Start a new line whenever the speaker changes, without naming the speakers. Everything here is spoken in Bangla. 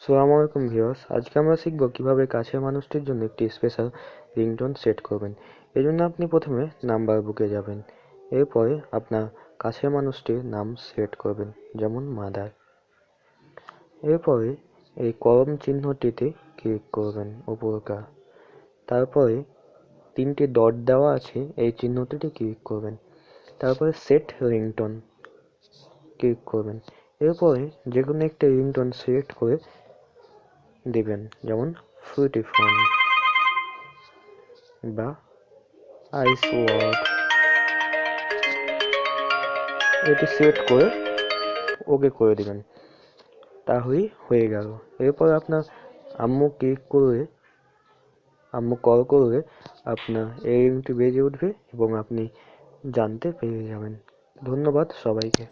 আসসালামু আলাইকুম ভিউয়ার্স, আজকে আমরা শিখব কিভাবে কাছের মানুষটির জন্য একটি স্পেশাল রিংটোন সেট করবেন। এই জন্য আপনি প্রথমে নাম্বার বুকে যাবেন, এরপরে আপনার কাছের মানুষটির নাম সেট করবেন, যেমন মাদার। এরপরে এই কলম চিহ্নটিতে ক্লিক করবেন উপরকার, তারপরে তিনটি ডট দেওয়া আছে এই চিহ্নটিতে ক্লিক করবেন, তারপরে সেট রিংটোন ক্লিক করবেন। এরপরে যে কোনো একটা রিংটোন সিলেক্ট করে দিবেন, যেমন ফ্রুটি ফোন বা আইস ওয়ার্ড। এটি সিলেক্ট করে ওকে করে দিবেন, তাহলেই হয়ে গেল। এরপর আপনার আম্মু কল করলে আপনার এই রিংটি বেজে উঠবে এবং আপনি জানতে পেরে যাবেন। ধন্যবাদ সবাইকে।